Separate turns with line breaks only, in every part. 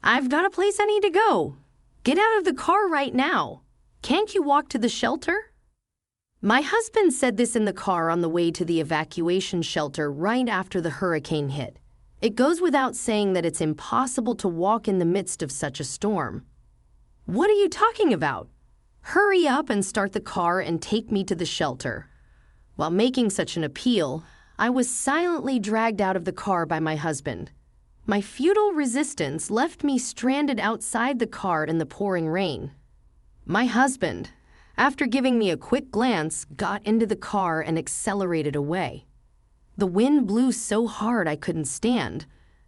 I've got a place I need to go. Get out of the car right now. Can't you walk to the shelter? My husband said this in the car on the way to the evacuation shelter right after the hurricane hit. It goes without saying that it's impossible to walk in the midst of such a storm. What are you talking about? Hurry up and start the car and take me to the shelter. While making such an appeal, I was silently dragged out of the car by my husband. My futile resistance left me stranded outside the car in the pouring rain. My husband, after giving me a quick glance, got into the car and accelerated away. The wind blew so hard I couldn't stand,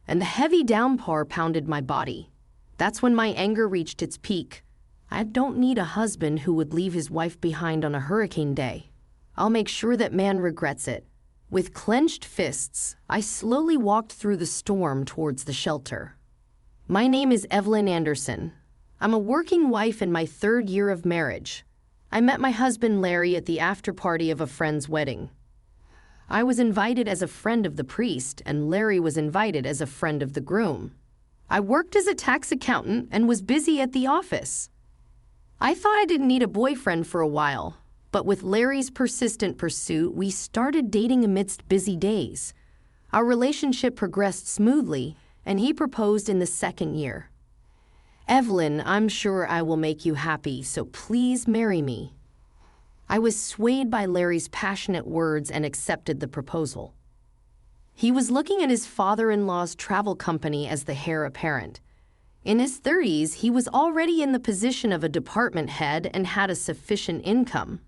and the heavy downpour pounded my body. That's when my anger reached its peak. I don't need a husband who would leave his wife behind on a hurricane day. I'll make sure that man regrets it. With clenched fists, I slowly walked through the storm towards the shelter. My name is Evelyn Anderson. I'm a working wife in my 3rd year of marriage. I met my husband Larry at the after-party of a friend's wedding. I was invited as a friend of the priest, and Larry was invited as a friend of the groom. I worked as a tax accountant and was busy at the office. I thought I didn't need a boyfriend for a while, but with Larry's persistent pursuit, we started dating amidst busy days. Our relationship progressed smoothly, and he proposed in the 2nd year. Evelyn, I'm sure I will make you happy, so please marry me. I was swayed by Larry's passionate words and accepted the proposal. He was looking at his father-in-law's travel company as the heir apparent. In his 30s, he was already in the position of a department head and had a sufficient income.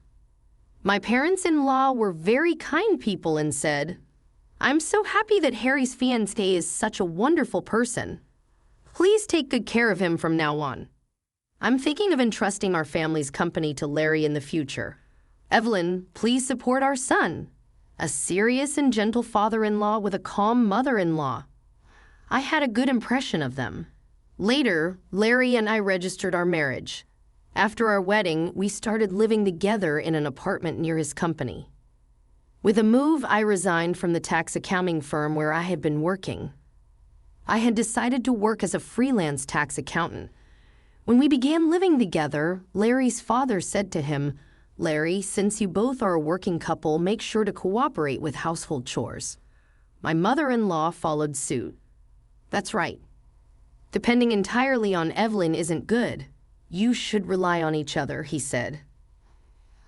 My parents-in-law were very kind people and said, "I'm so happy that Harry's fiancé is such a wonderful person. Please take good care of him from now on. I'm thinking of entrusting our family's company to Larry in the future. Evelyn, please support our son. A serious and gentle father-in-law with a calm mother-in-law." I had a good impression of them. Later, Larry and I registered our marriage. After our wedding, we started living together in an apartment near his company. With a move, I resigned from the tax accounting firm where I had been working. I had decided to work as a freelance tax accountant. When we began living together, Larry's father said to him, "Larry, since you both are a working couple, make sure to cooperate with household chores." My mother-in-law followed suit. "That's right. Depending entirely on Evelyn isn't good. You should rely on each other," he said.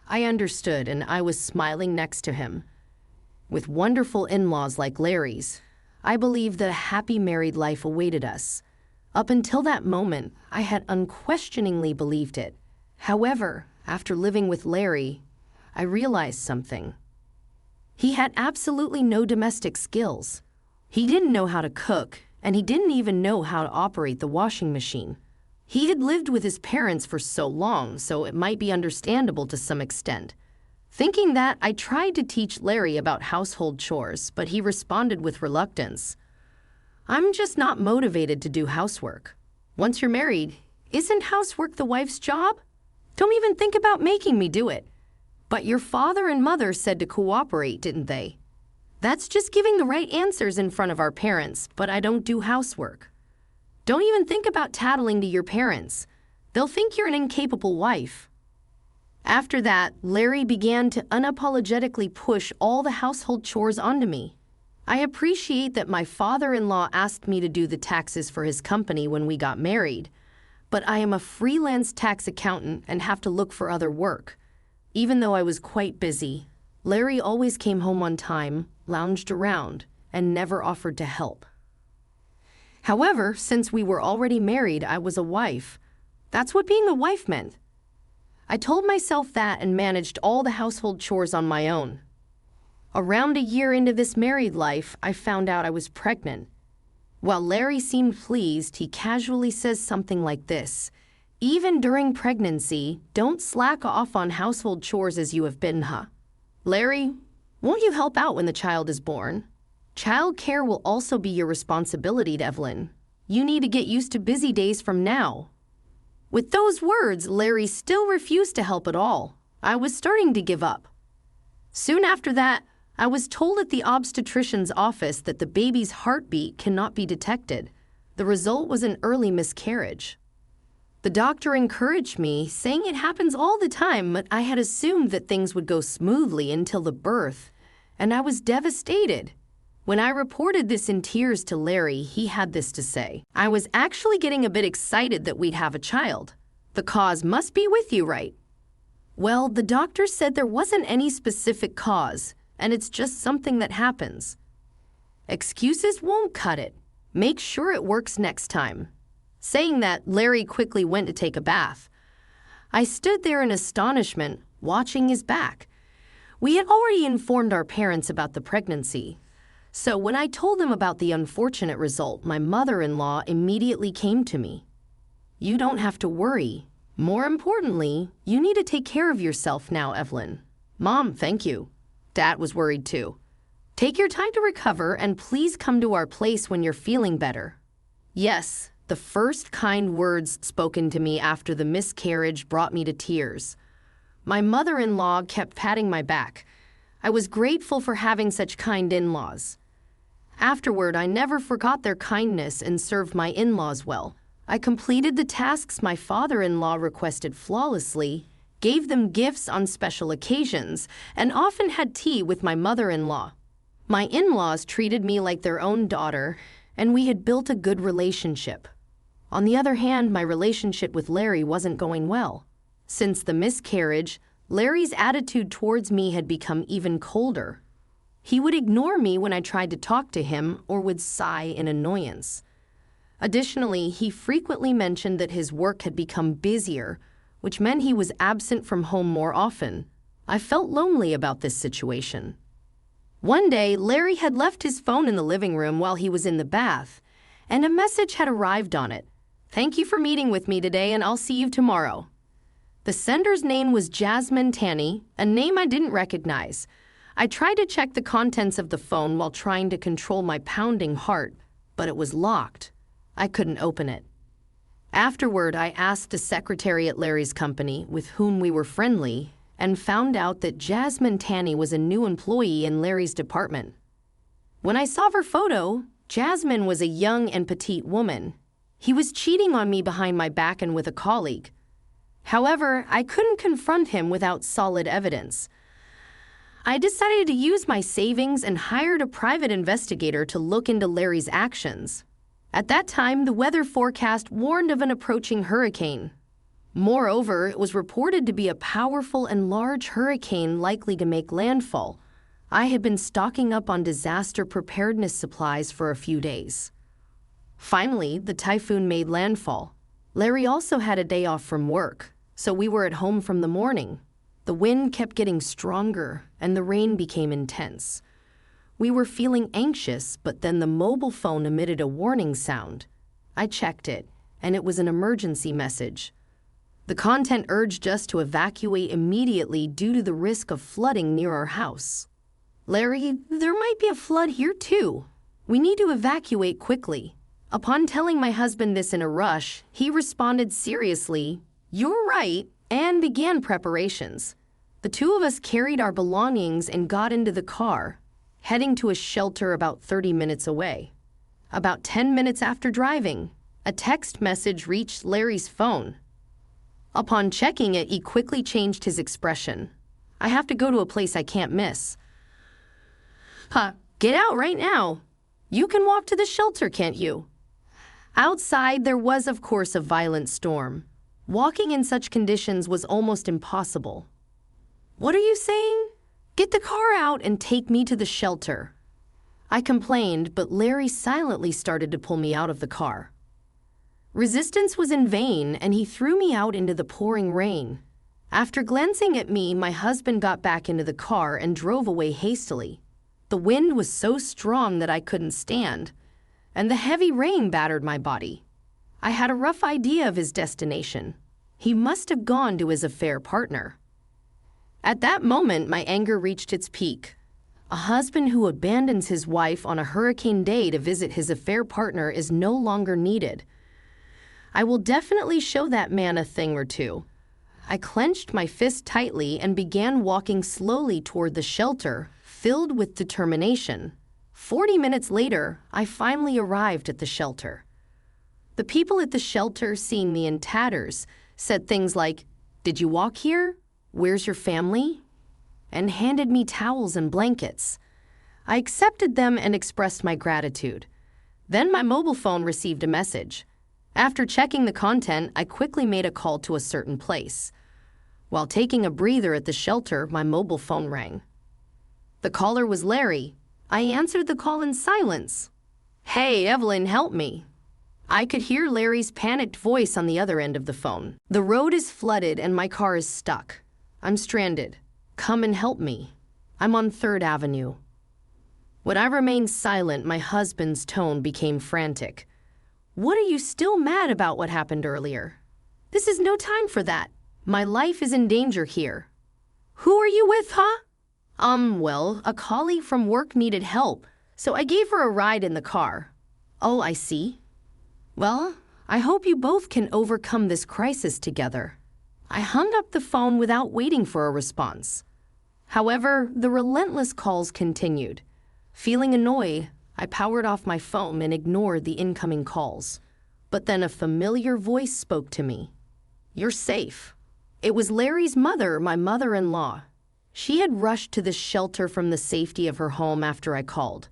I understood, and I was smiling next to him. With wonderful in-laws like Larry's, I believed that a happy married life awaited us. Up until that moment, I had unquestioningly believed it. However, after living with Larry, I realized something. He had absolutely no domestic skills. He didn't know how to cook, and he didn't even know how to operate the washing machine. He had lived with his parents for so long, so it might be understandable to some extent. Thinking that, I tried to teach Larry about household chores, but he responded with reluctance. "I'm just not motivated to do housework. Once you're married, isn't housework the wife's job? Don't even think about making me do it." "But your father and mother said to cooperate, didn't they?" "That's just giving the right answers in front of our parents, but I don't do housework." "Don't even think about tattling to your parents. They'll think you're an incapable wife." After that, Larry began to unapologetically push all the household chores onto me. I appreciate that my father-in-law asked me to do the taxes for his company when we got married, but I am a freelance tax accountant and have to look for other work. Even though I was quite busy, Larry always came home on time, lounged around, and never offered to help. However, since we were already married, I was a wife. That's what being a wife meant. I told myself that and managed all the household chores on my own. Around a year into this married life, I found out I was pregnant. While Larry seemed pleased, he casually says something like this: "Even during pregnancy, don't slack off on household chores as you have been, huh? Larry, won't you help out when the child is born? Child care will also be your responsibility, Evelyn. You need to get used to busy days from now." With those words, Larry still refused to help at all. I was starting to give up. Soon after that, I was told at the obstetrician's office that the baby's heartbeat cannot be detected. The result was an early miscarriage. The doctor encouraged me, saying it happens all the time, but I had assumed that things would go smoothly until the birth, and I was devastated. When I reported this in tears to Larry, he had this to say: "I was actually getting a bit excited that we'd have a child. The cause must be with you, right?" Well, the doctor said there wasn't any specific cause, and it's just something that happens. Excuses won't cut it. Make sure it works next time. Saying that, Larry quickly went to take a bath. I stood there in astonishment, watching his back. We had already informed our parents about the pregnancy. So when I told them about the unfortunate result, my mother-in-law immediately came to me. "You don't have to worry. More importantly, you need to take care of yourself now, Evelyn." "Mom, thank you." Dad was worried too. "Take your time to recover and please come to our place when you're feeling better." Yes, the first kind words spoken to me after the miscarriage brought me to tears. My mother-in-law kept patting my back. I was grateful for having such kind in-laws. Afterward, I never forgot their kindness and served my in-laws well. I completed the tasks my father-in-law requested flawlessly, gave them gifts on special occasions, and often had tea with my mother-in-law. My in-laws treated me like their own daughter, and we had built a good relationship. On the other hand, my relationship with Larry wasn't going well. Since the miscarriage, Larry's attitude towards me had become even colder. He would ignore me when I tried to talk to him or would sigh in annoyance. Additionally, he frequently mentioned that his work had become busier, which meant he was absent from home more often. I felt lonely about this situation. One day, Larry had left his phone in the living room while he was in the bath, and a message had arrived on it. "Thank you for meeting with me today, and I'll see you tomorrow." The sender's name was Jasmine Tanny, a name I didn't recognize. I tried to check the contents of the phone while trying to control my pounding heart, but it was locked. I couldn't open it. Afterward, I asked the secretary at Larry's company, with whom we were friendly, and found out that Jasmine Tanny was a new employee in Larry's department. When I saw her photo, Jasmine was a young and petite woman. He was cheating on me behind my back and with a colleague. However, I couldn't confront him without solid evidence. I decided to use my savings and hired a private investigator to look into Larry's actions. At that time, the weather forecast warned of an approaching hurricane. Moreover, it was reported to be a powerful and large hurricane likely to make landfall. I had been stocking up on disaster preparedness supplies for a few days. Finally, the typhoon made landfall. Larry also had a day off from work, so we were at home from the morning. The wind kept getting stronger, and the rain became intense. We were feeling anxious, but then the mobile phone emitted a warning sound. I checked it, and it was an emergency message. The content urged us to evacuate immediately due to the risk of flooding near our house. "Larry, there might be a flood here too. We need to evacuate quickly." Upon telling my husband this in a rush, he responded seriously, "You're right," and began preparations. The two of us carried our belongings and got into the car, heading to a shelter about 30 minutes away. About 10 minutes after driving, a text message reached Larry's phone. Upon checking it, he quickly changed his expression. "I have to go to a place I can't miss." Get out right now. You can walk to the shelter, can't you?" Outside, there was, of course, a violent storm. Walking in such conditions was almost impossible. "What are you saying? Get the car out and take me to the shelter." I complained, but Larry silently started to pull me out of the car. Resistance was in vain, and he threw me out into the pouring rain. After glancing at me, my husband got back into the car and drove away hastily. The wind was so strong that I couldn't stand, and the heavy rain battered my body. I had a rough idea of his destination. He must have gone to his affair partner. At that moment, my anger reached its peak. A husband who abandons his wife on a hurricane day to visit his affair partner is no longer needed. I will definitely show that man a thing or two. I clenched my fist tightly and began walking slowly toward the shelter, filled with determination. 40 minutes later, I finally arrived at the shelter. The people at the shelter, seeing me in tatters, said things like, "Did you walk here? Where's your family?" and handed me towels and blankets. I accepted them and expressed my gratitude. Then my mobile phone received a message. After checking the content, I quickly made a call to a certain place. While taking a breather at the shelter, my mobile phone rang. The caller was Larry. I answered the call in silence. "Hey, Evelyn, help me." I could hear Larry's panicked voice on the other end of the phone. "The road is flooded and my car is stuck. I'm stranded. Come and help me. I'm on 3rd Avenue. When I remained silent, my husband's tone became frantic. "What are you still mad about what happened earlier? This is no time for that. My life is in danger here." "Who are you with, huh?" Well, a colleague from work needed help, so I gave her a ride in the car." "Oh, I see. Well, I hope you both can overcome this crisis together." I hung up the phone without waiting for a response. However, the relentless calls continued. Feeling annoyed, I powered off my phone and ignored the incoming calls. But then a familiar voice spoke to me. "You're safe." It was Larry's mother, my mother-in-law. She had rushed to the shelter from the safety of her home after I called.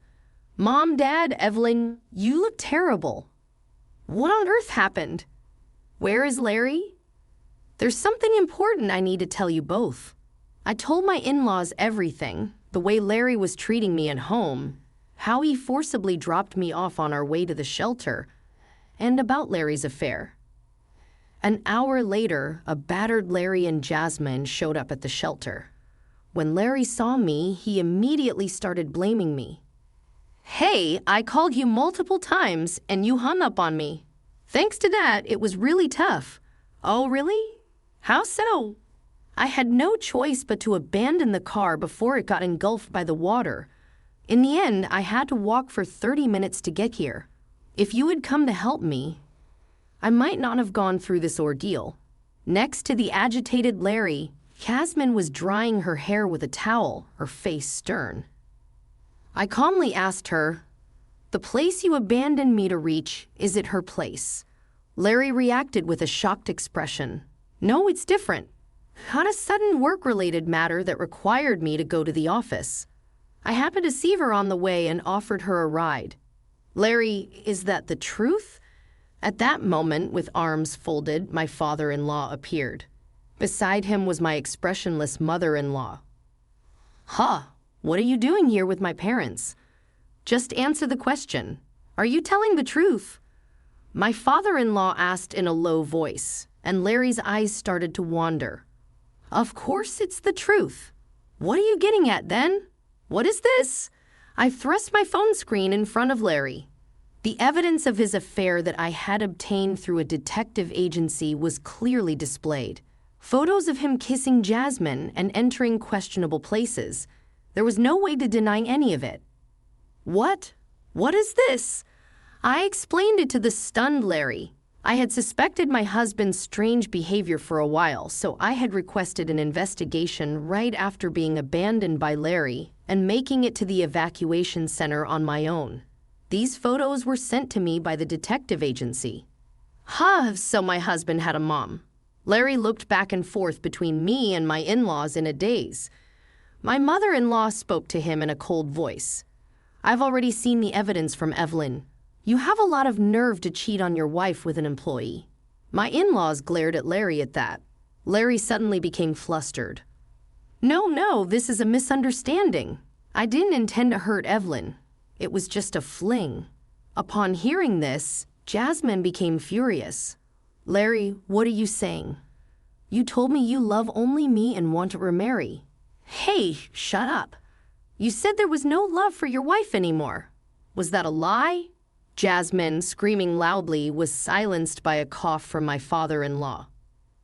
"Mom, Dad, Evelyn, you look terrible." "What on earth happened? Where is Larry?" "There's something important I need to tell you both." I told my in-laws everything, the way Larry was treating me at home, how he forcibly dropped me off on our way to the shelter, and about Larry's affair. An hour later, a battered Larry and Jasmine showed up at the shelter. When Larry saw me, he immediately started blaming me. "Hey, I called you multiple times and you hung up on me. Thanks to that, it was really tough." "Oh, really? How so?" "I had no choice but to abandon the car before it got engulfed by the water. In the end, I had to walk for 30 minutes to get here. If you had come to help me, I might not have gone through this ordeal." Next to the agitated Larry, Jasmine was drying her hair with a towel, her face stern. I calmly asked her, "The place you abandoned me to reach, is it her place?" Larry reacted with a shocked expression. "No, it's different. Had a sudden work-related matter that required me to go to the office. I happened to see her on the way and offered her a ride." "Larry, is that the truth?" At that moment, with arms folded, my father-in-law appeared. Beside him was my expressionless mother-in-law. "Huh, what are you doing here with my parents? Just answer the question. Are you telling the truth?" My father-in-law asked in a low voice, and Larry's eyes started to wander. "Of course it's the truth. What are you getting at then? What is this?" I thrust my phone screen in front of Larry. The evidence of his affair that I had obtained through a detective agency was clearly displayed. Photos of him kissing Jasmine and entering questionable places. There was no way to deny any of it. "What? What is this?" I explained it to the stunned Larry. I had suspected my husband's strange behavior for a while, so I had requested an investigation right after being abandoned by Larry and making it to the evacuation center on my own. These photos were sent to me by the detective agency. So my husband had a mom. Larry looked back and forth between me and my in-laws in a daze. My mother-in-law spoke to him in a cold voice. "I've already seen the evidence from Evelyn. You have a lot of nerve to cheat on your wife with an employee." My in-laws glared at Larry at that. Larry suddenly became flustered. No, this is a misunderstanding. I didn't intend to hurt Evelyn. It was just a fling." Upon hearing this, Jasmine became furious. "Larry, what are you saying? You told me you love only me and want to remarry." "Hey, shut up. You said there was no love for your wife anymore. Was that a lie?" Jasmine, screaming loudly, was silenced by a cough from my father-in-law.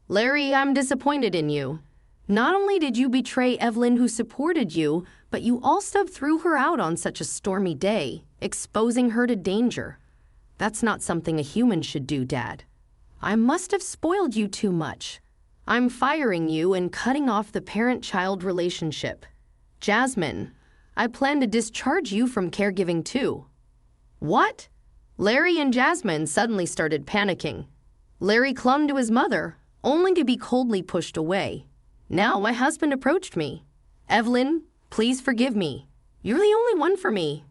"Larry, I'm disappointed in you. Not only did you betray Evelyn, who supported you, but you also threw her out on such a stormy day, exposing her to danger. That's not something a human should do, Dad. I must have spoiled you too much. I'm firing you and cutting off the parent-child relationship. Jasmine, I plan to discharge you from caregiving too." "What?" Larry and Jasmine suddenly started panicking. Larry clung to his mother, only to be coldly pushed away. Now my husband approached me. "Evelyn, please forgive me. You're the only one for me.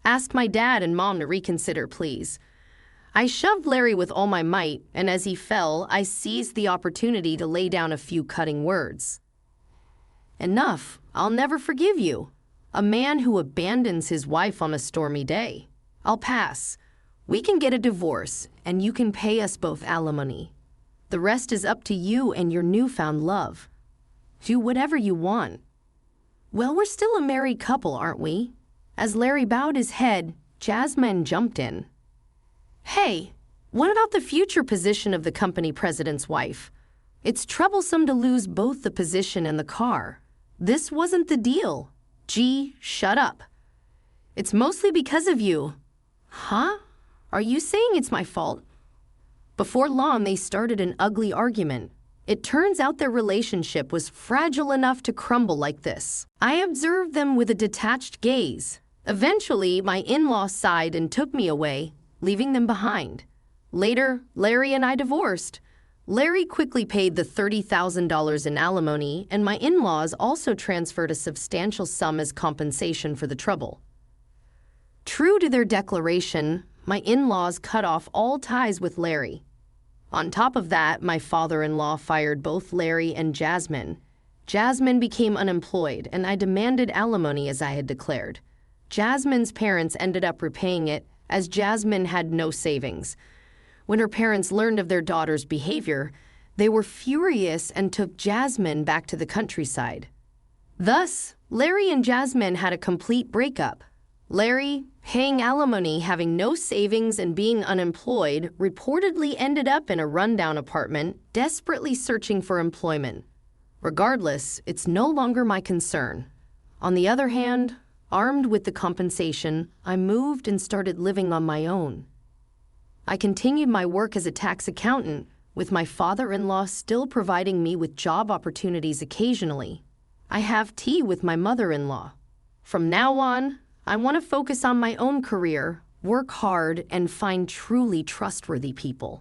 Ask my dad and mom to reconsider, please." I shoved Larry with all my might, and as he fell, I seized the opportunity to lay down a few cutting words. "Enough. I'll never forgive you. A man who abandons his wife on a stormy day. I'll pass. We can get a divorce, and you can pay us both alimony. The rest is up to you and your newfound love. Do whatever you want." "Well, we're still a married couple, aren't we?" As Larry bowed his head, Jasmine jumped in. "Hey, what about the future position of the company president's wife? It's troublesome to lose both the position and the car. This wasn't the deal. Gee, shut up. It's mostly because of you." "Huh? Are you saying it's my fault?" Before long, they started an ugly argument. It turns out their relationship was fragile enough to crumble like this. I observed them with a detached gaze. Eventually, my in-laws sighed and took me away, leaving them behind. Later, Larry and I divorced. Larry quickly paid the $30,000 in alimony, and my in-laws also transferred a substantial sum as compensation for the trouble. True to their declaration, my in-laws cut off all ties with Larry. On top of that, my father-in-law fired both Larry and Jasmine. Jasmine became unemployed, and I demanded alimony as I had declared. Jasmine's parents ended up repaying it, as Jasmine had no savings. When her parents learned of their daughter's behavior, they were furious and took Jasmine back to the countryside. Thus, Larry and Jasmine had a complete breakup. Larry, paying alimony, having no savings, and being unemployed, reportedly ended up in a rundown apartment, desperately searching for employment. Regardless, it's no longer my concern. On the other hand, armed with the compensation, I moved and started living on my own. I continued my work as a tax accountant, with my father-in-law still providing me with job opportunities occasionally. I have tea with my mother-in-law. From now on, I want to focus on my own career, work hard, and find truly trustworthy people.